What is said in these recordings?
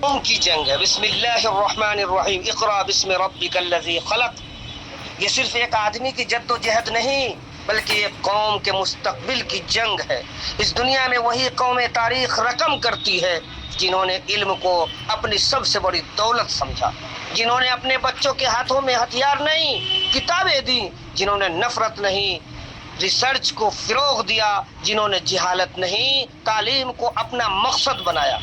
قوم کی جنگ ہے۔ بسم اللہ الرحمن الرحیم، اقرا بسم ربک الذی خلق۔ یہ صرف ایک آدمی کی جد و جہد نہیں بلکہ ایک قوم کے مستقبل کی جنگ ہے۔ اس دنیا میں وہی قومیں تاریخ رقم کرتی ہے جنہوں نے علم کو اپنی سب سے بڑی دولت سمجھا، جنہوں نے اپنے بچوں کے ہاتھوں میں ہتھیار نہیں کتابیں دیں، جنہوں نے نفرت نہیں ریسرچ کو فروغ دیا، جنہوں نے جہالت نہیں تعلیم کو اپنا مقصد بنایا۔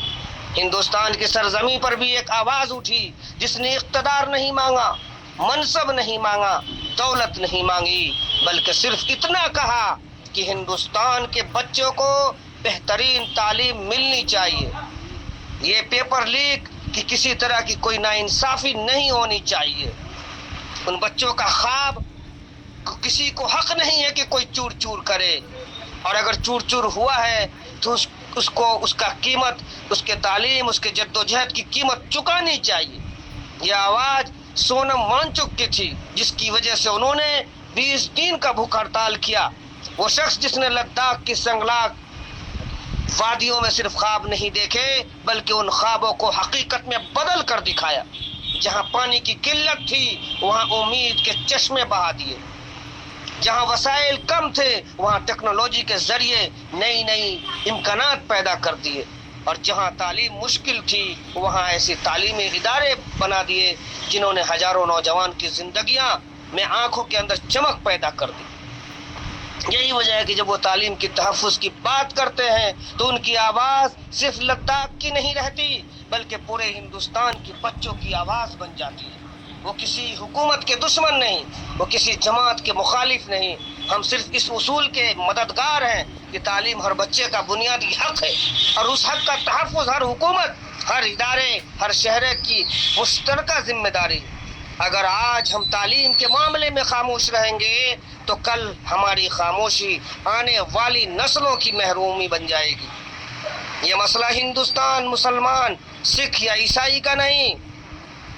ہندوستان کی سرزمین پر بھی ایک آواز اٹھی جس نے اقتدار نہیں مانگا، منصب نہیں مانگا، دولت نہیں مانگی، بلکہ صرف اتنا کہا کہ ہندوستان کے بچوں کو بہترین تعلیم ملنی چاہیے۔ یہ پیپر لیک کہ کسی طرح کی کوئی ناانصافی نہیں ہونی چاہیے۔ ان بچوں کا خواب کسی کو حق نہیں ہے کہ کوئی چور چور کرے، اور اگر چور چور ہوا ہے تو اس کا قیمت، اس کے تعلیم، اس کے جد و جہد کی قیمت چکانی چاہیے۔ یہ آواز سونم وانچک کی تھی جس کی وجہ سے انہوں نے 20 دن کا بھوک ہڑتال کیا۔ وہ شخص جس نے لداخ کی سنگلاخ وادیوں میں صرف خواب نہیں دیکھے بلکہ ان خوابوں کو حقیقت میں بدل کر دکھایا۔ جہاں پانی کی قلت تھی وہاں امید کے چشمے بہا دیے، جہاں وسائل کم تھے وہاں ٹیکنالوجی کے ذریعے نئی امکانات پیدا کر دیے، اور جہاں تعلیم مشکل تھی وہاں ایسے تعلیمی ادارے بنا دیے جنہوں نے ہزاروں نوجوان کی زندگیاں میں آنکھوں کے اندر چمک پیدا کر دی۔ یہی وجہ ہے کہ جب وہ تعلیم کی تحفظ کی بات کرتے ہیں تو ان کی آواز صرف لداخ کی نہیں رہتی بلکہ پورے ہندوستان کے بچوں کی آواز بن جاتی ہے۔ وہ کسی حکومت کے دشمن نہیں، وہ کسی جماعت کے مخالف نہیں، ہم صرف اس اصول کے مددگار ہیں کہ تعلیم ہر بچے کا بنیادی حق ہے، اور اس حق کا تحفظ ہر حکومت، ہر ادارے، ہر شہری کی مشترکہ ذمہ داری۔ اگر آج ہم تعلیم کے معاملے میں خاموش رہیں گے تو کل ہماری خاموشی آنے والی نسلوں کی محرومی بن جائے گی۔ یہ مسئلہ ہندوستان مسلمان، سکھ یا عیسائی کا نہیں،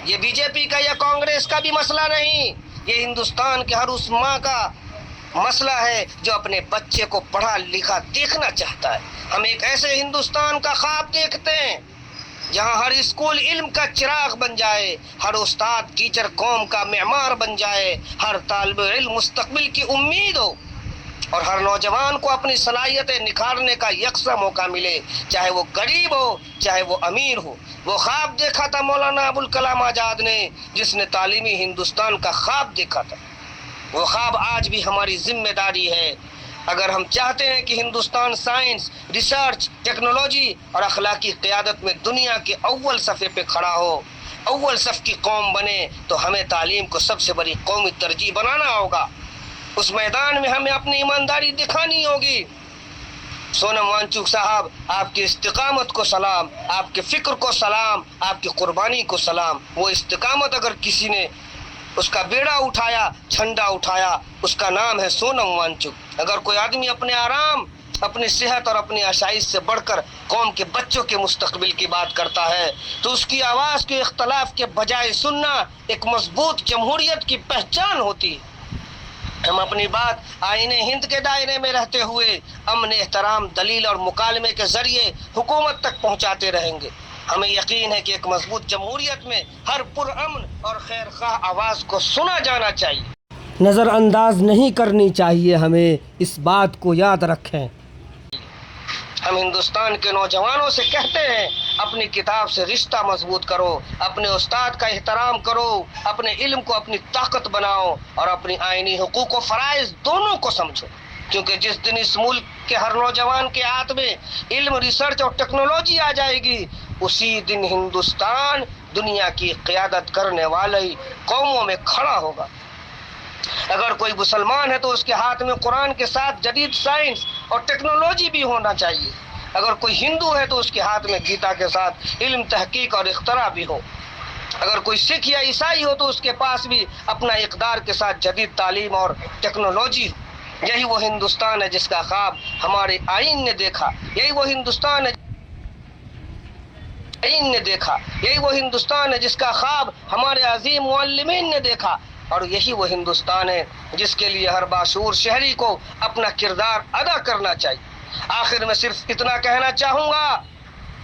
یہ بی جے پی کا یا کانگریس کا بھی مسئلہ نہیں، یہ ہندوستان کے ہر اس ماں کا مسئلہ ہے جو اپنے بچے کو پڑھا لکھا دیکھنا چاہتا ہے۔ ہم ایک ایسے ہندوستان کا خواب دیکھتے ہیں جہاں ہر اسکول علم کا چراغ بن جائے، ہر استاد ٹیچر قوم کا معمار بن جائے، ہر طالب علم مستقبل کی امید ہو، اور ہر نوجوان کو اپنی صلاحیتیں نکھارنے کا یکساں موقع ملے، چاہے وہ غریب ہو چاہے وہ امیر ہو۔ وہ خواب دیکھا تھا مولانا ابوالکلام آزاد نے جس نے تعلیمی ہندوستان کا خواب دیکھا تھا۔ وہ خواب آج بھی ہماری ذمہ داری ہے۔ اگر ہم چاہتے ہیں کہ ہندوستان سائنس، ریسرچ، ٹیکنالوجی اور اخلاقی قیادت میں دنیا کے اول صفحے پہ کھڑا ہو، اول صف کی قوم بنے، تو ہمیں تعلیم کو سب سے بڑی قومی ترجیح بنانا ہوگا۔ اس میدان میں ہمیں اپنی ایمانداری دکھانی ہوگی۔ سونم وانچک صاحب، آپ کی استقامت کو سلام، آپ کے فکر کو سلام، آپ کی قربانی کو سلام۔ وہ استقامت اگر کسی نے اس کا بیڑا اٹھایا، جھنڈا اٹھایا، اس کا نام ہے سونم وانچک۔ اگر کوئی آدمی اپنے آرام، اپنی صحت اور اپنی آسائش سے بڑھ کر قوم کے بچوں کے مستقبل کی بات کرتا ہے تو اس کی آواز کے اختلاف کے بجائے سننا ایک مضبوط جمہوریت کی پہچان ہوتی ہے۔ ہم اپنی بات آئین ہند کے دائرے میں رہتے ہوئے امن، احترام، دلیل اور مکالمے کے ذریعے حکومت تک پہنچاتے رہیں گے۔ ہمیں یقین ہے کہ ایک مضبوط جمہوریت میں ہر پرامن اور خیر خواہ آواز کو سنا جانا چاہیے، نظر انداز نہیں کرنی چاہیے۔ ہمیں اس بات کو یاد رکھیں۔ ہم ہندوستان کے نوجوانوں سے کہتے ہیں اپنی کتاب سے رشتہ مضبوط کرو، اپنے استاد کا احترام کرو، اپنے علم کو اپنی طاقت بناؤ اور اپنی آئینی حقوق و فرائض دونوں کو سمجھو، کیونکہ جس دن اس ملک کے ہر نوجوان کے ہاتھ میں علم، ریسرچ اور ٹیکنالوجی آ جائے گی، اسی دن ہندوستان دنیا کی قیادت کرنے والی قوموں میں کھڑا ہوگا۔ اگر کوئی مسلمان ہے تو اس کے ہاتھ میں قرآن کے ساتھ جدید سائنس اور ٹیکنالوجی بھی ہونا چاہیے۔ اگر کوئی ہندو ہے تو اس کے ہاتھ میں گیتا کے ساتھ علم، تحقیق اور اختراع بھی ہو۔ اگر کوئی سکھ یا عیسائی ہو تو اس کے پاس بھی اپنا اقدار کے ساتھ جدید تعلیم اور ٹیکنالوجی ہو۔ یہی وہ ہندوستان ہے جس کا خواب ہمارے آئین نے دیکھا، یہی وہ ہندوستان ہے یہی وہ ہندوستان ہے جس کا خواب ہمارے عظیم معلمین نے دیکھا، اور یہی وہ ہندوستان ہے جس کے لیے ہر باشعور شہری کو اپنا کردار ادا کرنا چاہیے۔ آخر میں صرف اتنا کہنا چاہوں گا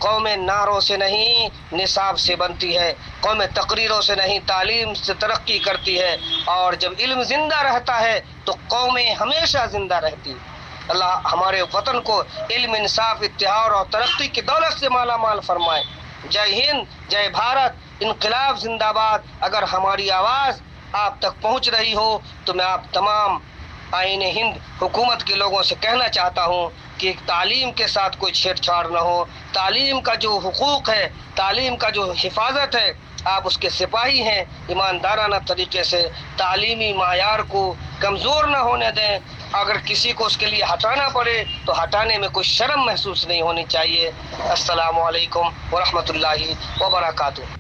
قومیں نعروں سے نہیں نصاب سے بنتی ہے، قومیں تقریروں سے نہیں تعلیم سے ترقی کرتی ہے، اور جب علم زندہ رہتا ہے تو قومیں ہمیشہ زندہ رہتی۔ اللہ ہمارے وطن کو علم، انصاف، اتحاد اور ترقی کی دولت سے مالا مال فرمائے۔ جے ہند، جے بھارت، انقلاب زندہ باد۔ اگر ہماری آواز آپ تک پہنچ رہی ہو تو میں آپ تمام آئین ہند حکومت کے لوگوں سے کہنا چاہتا ہوں کہ تعلیم کے ساتھ کوئی چھیڑ چھاڑ نہ ہو۔ تعلیم کا جو حقوق ہے، تعلیم کا جو حفاظت ہے، آپ اس کے سپاہی ہیں، ایماندارانہ طریقے سے تعلیمی معیار کو کمزور نہ ہونے دیں۔ اگر کسی کو اس کے لیے ہٹانا پڑے تو ہٹانے میں کوئی شرم محسوس نہیں ہونی چاہیے۔ السلام علیکم ورحمۃ اللہ وبرکاتہ۔